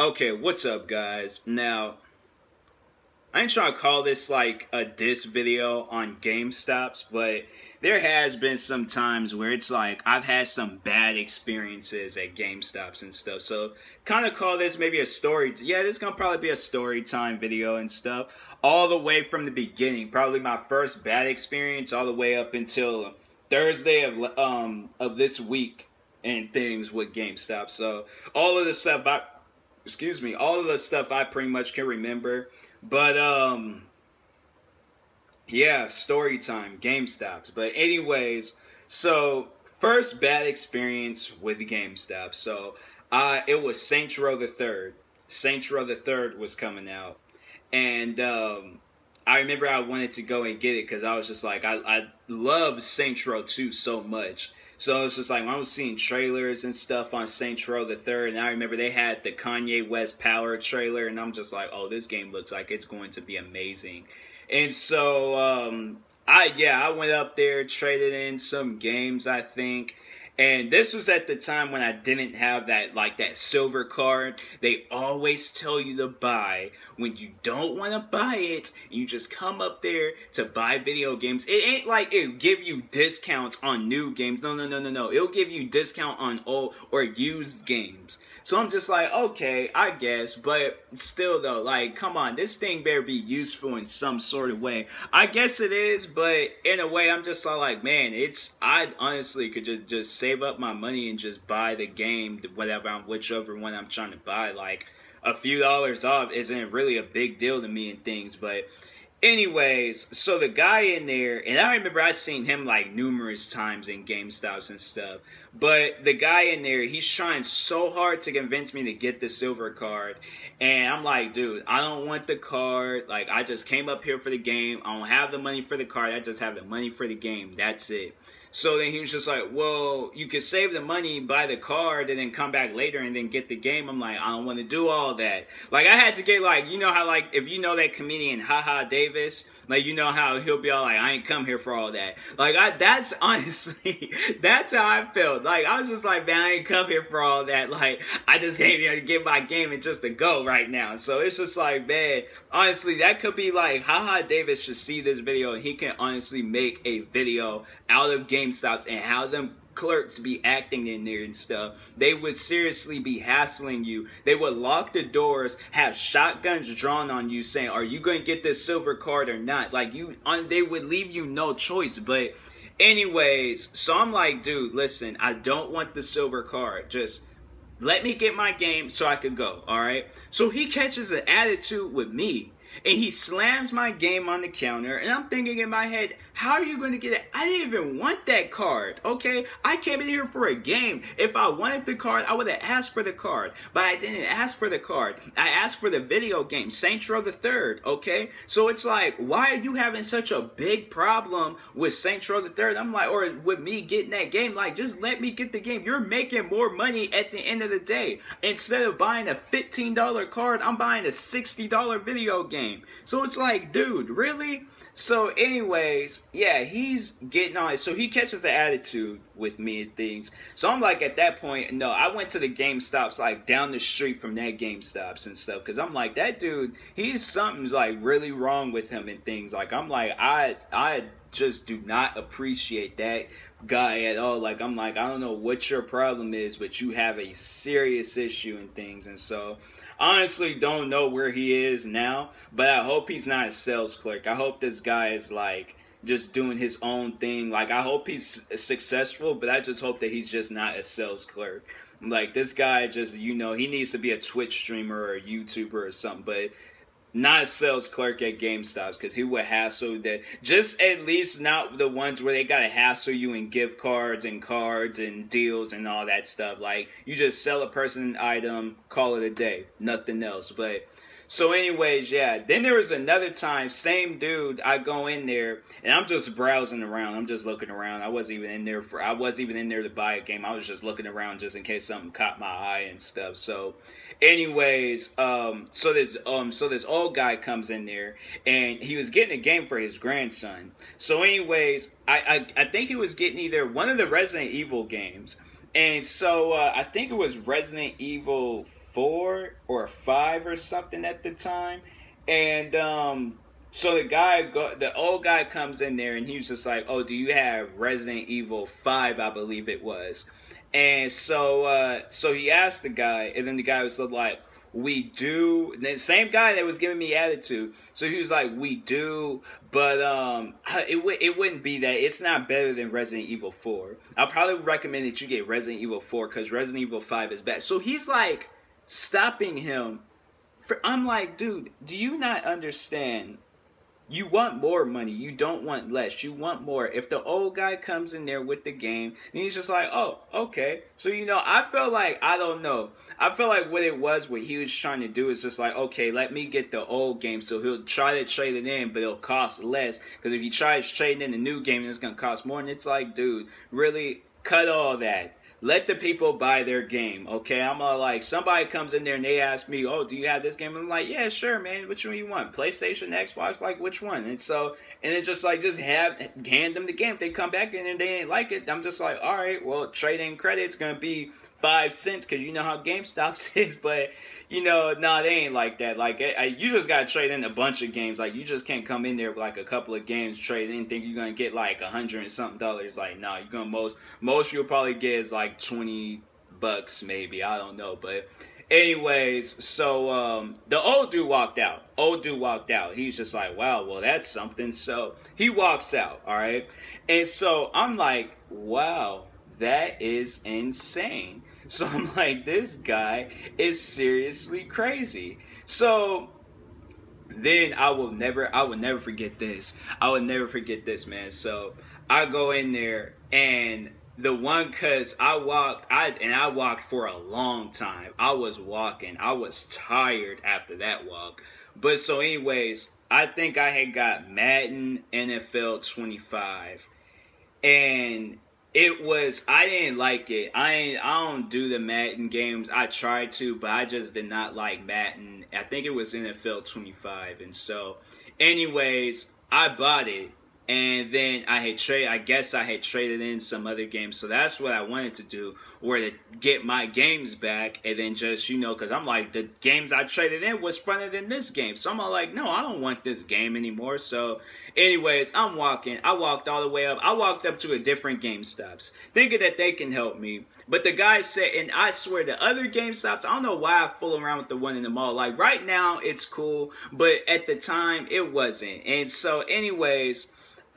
Okay, what's up, guys? Now, I ain't trying to call this like a diss video on GameStops, but there has been some times where it's like I've had some bad experiences at GameStops and stuff. So, kind of call this maybe a story. Yeah, this is gonna probably be a story time video and stuff. All the way from the beginning, probably my first bad experience, all the way up until Thursday of this week and things with GameStop. So, all of the stuff all of the stuff I pretty much can remember. But yeah, story time, GameStops. But anyways, so first bad experience with GameStop. So it was Saints Row the Third. Saints Row the Third was coming out, and I remember I wanted to go and get it because I was just like, I love Saints Row 2 so much. So it's just like when I was seeing trailers and stuff on Saints Row the Third, and I remember they had the Kanye West Power trailer, and I'm just like, oh, this game looks like it's going to be amazing. And so I went up there, traded in some games, I think. And this was at the time when I didn't have that silver card they always tell you to buy when you don't want to buy it. You just come up there to buy video games. It ain't like it'll give you discounts on new games. No. It'll give you discount on old or used games. So I'm just like, okay, I guess, but still though, like, come on, this thing better be useful in some sort of way. I guess it is, but in a way, I'm just like, man, I honestly could just save up my money and just buy the game, whichever one I'm trying to buy. Like, a few dollars off isn't really a big deal to me and things, but anyways, so the guy in there, and I remember I seen him like numerous times in GameStops and stuff, but the guy in there, he's trying so hard to convince me to get the silver card, and I'm like, dude, I don't want the card. Like, I just came up here for the game. I don't have the money for the card. I just have the money for the game. That's it. So then he was just like, well, you could save the money, buy the card, and then come back later and then get the game. I'm like, I don't want to do all that. Like, I had to get, like, you know how, like, if you know that comedian, Haha Davis, like, you know how he'll be all like, I ain't come here for all that. Like, that's honestly, that's how I felt. Like, I was just like, man, I ain't come here for all that. Like, I just came here to get my game and just to go right now. So it's just like, man, honestly, that could be like, Haha Davis should see this video and he can honestly make a video out of GameStops and how them clerks be acting in there and stuff. They would seriously be hassling you. They would lock the doors, have shotguns drawn on you saying, are you going to get this silver card or not? Like, they would leave you no choice. But anyways, so I'm like, dude, listen, I don't want the silver card. Just let me get my game so I could go, all right? So he catches an attitude with me, and he slams my game on the counter, and I'm thinking in my head, how are you going to get it? I didn't even want that card, okay? I came in here for a game. If I wanted the card, I would have asked for the card, but I didn't ask for the card. I asked for the video game, Saints Row the Third, okay? So it's like, why are you having such a big problem with Saints Row the Third? I'm like, or with me getting that game, like, just let me get the game. You're making more money at the end of the day. Instead of buying a $15 card, I'm buying a $60 video game. So it's like, dude, really? So anyways, yeah, he's getting on it. So he catches an attitude with me and things. So I'm like, at that point, no, I went to the GameStops like down the street from that GameStops and stuff. Because I'm like, that dude, something's like really wrong with him and things. Like, I'm like, I just do not appreciate that guy at all. Like, I'm like, I don't know what your problem is, but you have a serious issue and things. And so honestly don't know where he is now, but I hope he's not a sales clerk. I hope this guy is like just doing his own thing. Like, I hope he's successful, but I just hope that he's just not a sales clerk. Like, this guy just, you know, he needs to be a Twitch streamer or a YouTuber or something, but not a sales clerk at GameStops, because he would hassle that. Just at least not the ones where they gotta hassle you and gift cards and deals and all that stuff. Like, you just sell a person an item, call it a day, nothing else. But so anyways, yeah, then there was another time, same dude, I go in there and I'm just browsing around. I'm just looking around. I wasn't even in there to buy a game. I was just looking around just in case something caught my eye and stuff. So anyways, so this old guy comes in there and he was getting a game for his grandson. So anyways, I think he was getting either one of the Resident Evil games. And so I think it was Resident Evil 4 or 5 or something at the time, and so the old guy comes in there and he was just like, "Oh, do you have Resident Evil 5, I believe it was." And so he asked the guy, and then the guy was like, "We do." And the same guy that was giving me attitude. So he was like, "We do, but it wouldn't be that. It's not better than Resident Evil 4. I'll probably recommend that you get Resident Evil 4 because Resident Evil 5 is bad." So he's like stopping him. I'm like, dude, do you not understand? You want more money. You don't want less. You want more. If the old guy comes in there with the game, and he's just like, "Oh, okay." So, I felt like, I don't know. I felt like what he was trying to do is just like, okay, let me get the old game. So he'll try to trade it in, but it'll cost less. Because if you try to trade in the new game, it's going to cost more. And it's like, dude, really, cut all that. Let the people buy their game, okay? I'm like, somebody comes in there and they ask me, "Oh, do you have this game?" I'm like, "Yeah, sure, man. Which one you want? PlayStation, Xbox? Like, which one?" And it's just like, hand them the game. If they come back in and they ain't like it, I'm just like, all right, well, trade-in credit's gonna be 5 cents because you know how GameStop is, but no, they ain't like that. Like, you just gotta trade in a bunch of games. Like, you just can't come in there with like a couple of games, trade in, think you're gonna get like $100 and something. Like, no, you're gonna most you'll probably get is like $20 maybe. I don't know, but anyways, so the old dude walked out. He's just like, "Wow, well, that's something." So he walks out. All right, and so I'm like, "Wow, that is insane." So I'm like, this guy is seriously crazy. So then I will never forget this. I will never forget this, man. So I go in there, and cause I walked for a long time. I was walking. I was tired after that walk. But so anyways, I think I had got Madden NFL 25, and I didn't like it. I don't do the Madden games. I tried to, but I just did not like Madden. I think it was NFL 25. And so, anyways, I bought it. And then I guess I had traded in some other games. So that's what I wanted to do, or to get my games back. And then just, because I'm like, the games I traded in was funner than this game. So I'm like, no, I don't want this game anymore. So anyways, I'm walking. I walked all the way up. I walked up to a different GameStops, thinking that they can help me. But the guy said, and I swear the other GameStops, I don't know why I fool around with the one in the mall. Like, right now, it's cool. But at the time, it wasn't. And so anyways,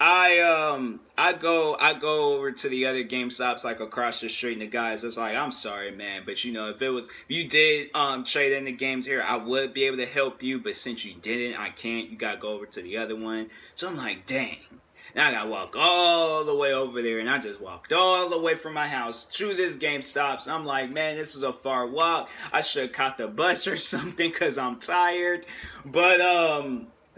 I go over to the other GameStops like across the street, and the guys was like, "I'm sorry, man, but if you did trade in the games here, I would be able to help you, but since you didn't, I can't. You gotta go over to the other one." So I'm like, dang. Now I gotta walk all the way over there, and I just walked all the way from my house to this GameStop. So I'm like, man, this is a far walk. I should have caught the bus or something because I'm tired. But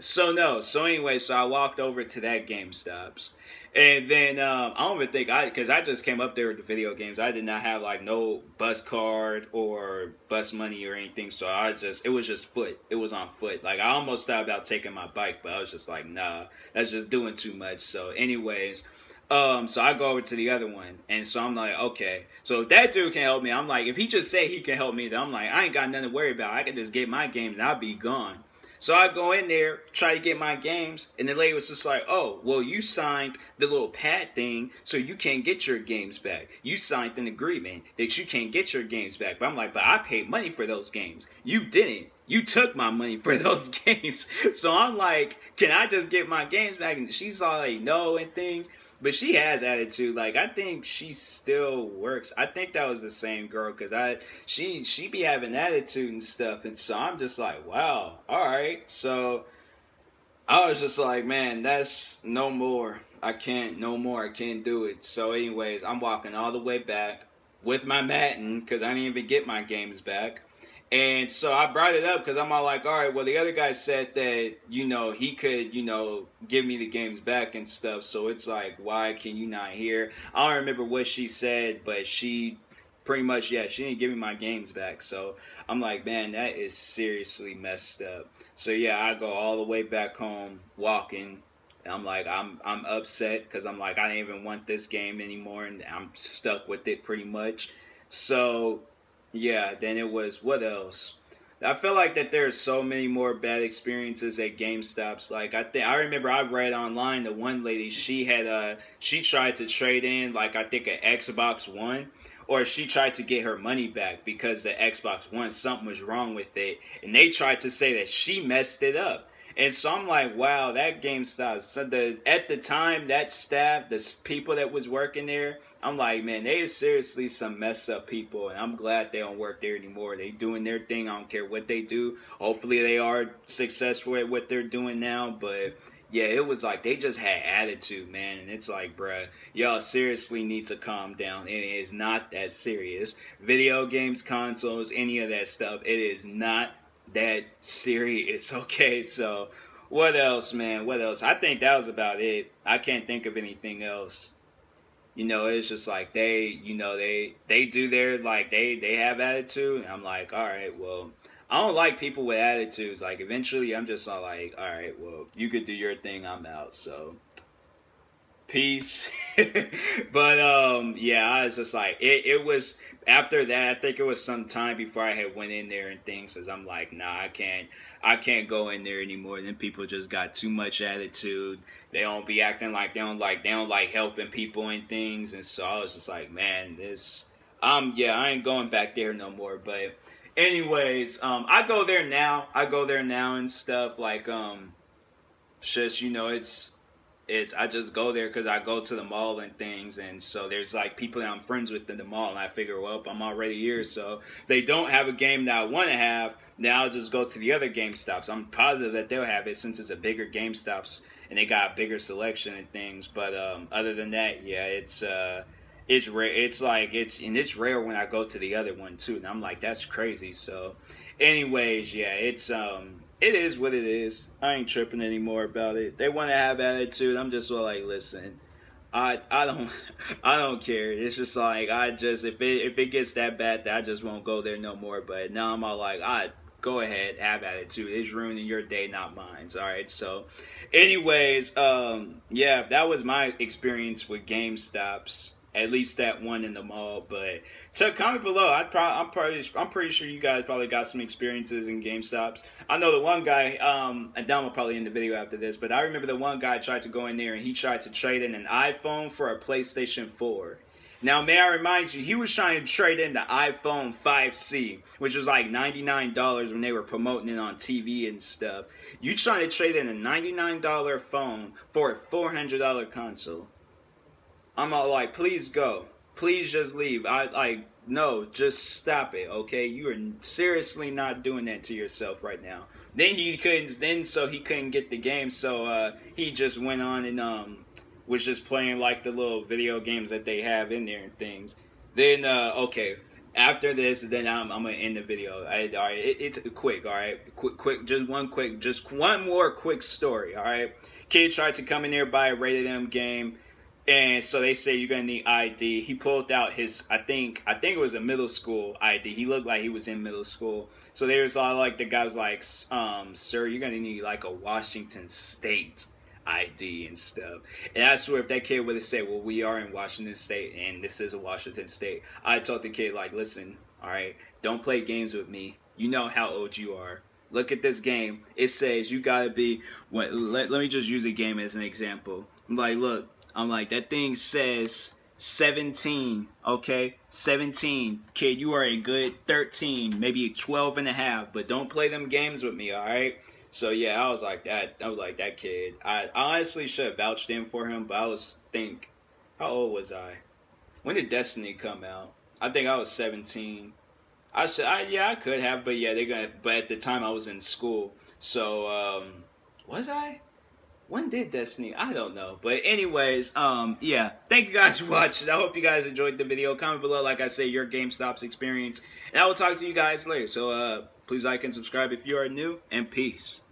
So anyway, so I walked over to that GameStops, and then I don't even think because I just came up there with the video games. I did not have like no bus card or bus money or anything, so it was just foot. It was on foot. Like, I almost thought about taking my bike, but I was just like, nah, that's just doing too much. So anyways, so I go over to the other one, and so I'm like, okay, so if that dude can help me, I'm like, if he just say he can help me, then I'm like, I ain't got nothing to worry about. I can just get my games and I'll be gone. So I go in there, try to get my games, and the lady was just like, "Oh, well, you signed the little pad thing, so you can't get your games back. You signed an agreement that you can't get your games back." But I'm like, "But I paid money for those games. You didn't. You took my money for those games." So I'm like, "Can I just get my games back?" And she's all like, "No," and things. But she has attitude. Like, I think she still works. I think that was the same girl, because she be having attitude and stuff. And so I'm just like, wow, all right. So I was just like, man, that's no more. I can't do it. So anyways, I'm walking all the way back with my Madden, because I didn't even get my games back. And so I brought it up because I'm all like, all right, well, the other guy said that, he could, give me the games back and stuff. So it's like, why can you not hear? I don't remember what she said, but she pretty much, she didn't give me my games back. So I'm like, man, that is seriously messed up. So yeah, I go all the way back home walking. And I'm like, I'm upset because I'm like, I didn't even want this game anymore, and I'm stuck with it pretty much. So yeah, then it was, what else? I feel like that there's so many more bad experiences at GameStops. Like I remember I read online the one lady, she tried to trade in like I think an Xbox One, or she tried to get her money back because the Xbox One, something was wrong with it, and they tried to say that she messed it up. And so I'm like, wow, that GameStop. So at the time, that staff, the people that was working there, I'm like, man, they are seriously some messed up people, and I'm glad they don't work there anymore. They doing their thing. I don't care what they do. Hopefully, they are successful at what they're doing now. But yeah, it was like they just had attitude, man, and it's like, bruh, y'all seriously need to calm down. It is not that serious. Video games, consoles, any of that stuff, it is not that serious. Okay, so what else, man? What else? I think that was about it. I can't think of anything else. You know, it's just like they, you know, they do their, like, they have attitude, and I'm like, all right, well, I don't like people with attitudes. Like, eventually I'm just all like, all right, well, you could do your thing, I'm out. So peace. But yeah, I was just like, it was after that, I think it was some time before I had went in there and things, cause I'm like, nah, I can't go in there anymore. Then people just got too much attitude. They don't be acting like they don't like helping people and things. And so I was just like, man, this yeah, I ain't going back there no more. But anyways, I go there now. And stuff like just, you know, it's I just go there because I go to the mall and things, and so there's like people that I'm friends with in the mall, and I figure, well, I'm already here, so if they don't have a game that I want to have, then I'll just go to the other GameStops. I'm positive that they'll have it since it's a bigger GameStops and they got a bigger selection and things. But other than that, yeah, it's rare. It's rare when I go to the other one too, and I'm like, that's crazy. So, anyways, yeah, it is what it is. I ain't tripping anymore about it. They want to have attitude. I'm just like, listen, I don't care. It's just like if it gets that bad, that I just won't go there no more. But now I'm all like, go ahead, have attitude. It's ruining your day, not mine. All right. So, anyways, yeah, that was my experience with GameStops. At least that one in the mall. But to comment below, I'm pretty sure you guys probably got some experiences in GameStops. I know the one guy, and Dom will probably end the video after this, but I remember the one guy tried to go in there and he tried to trade in an iPhone for a PlayStation 4. Now, may I remind you, he was trying to trade in the iPhone 5C, which was like $99 when they were promoting it on TV and stuff. You trying to trade in a $99 phone for a $400 console. I'm all like, please go. Please just leave. No, just stop it, okay? You are seriously not doing that to yourself right now. Then he couldn't get the game, so he just went on and was just playing like the little video games that they have in there and things. Then okay, after this, then I'm gonna end the video. All right, it's quick. All right, quick, just one more quick story. All right, kid tried to come in there, buy a rated M game. And so they say you're gonna need ID. He pulled out his, I think it was a middle school ID. He looked like he was in middle school. So there was a lot of like, the guy was like, sir, you're gonna need like a Washington State ID and stuff. And I swear if that kid would have said, well, we are in Washington State and this is a Washington State, I told the kid, like, listen, all right, don't play games with me. You know how old you are. Look at this game. It says you gotta be, let me just use a game as an example. I'm like, look. I'm like, that thing says 17, okay? 17. Kid, you are a good 13, maybe 12 and a half, but don't play them games with me, all right? So, yeah, I was like, that kid. I honestly should have vouched in for him, but how old was I? When did Destiny come out? I think I was 17. Yeah, I could have, but yeah, but at the time I was in school. So, was I? When did Destiny? I don't know. But anyways, yeah. Thank you guys for watching. I hope you guys enjoyed the video. Comment below, like I say, your GameStop's experience. And I will talk to you guys later. So, please like and subscribe if you are new. And peace.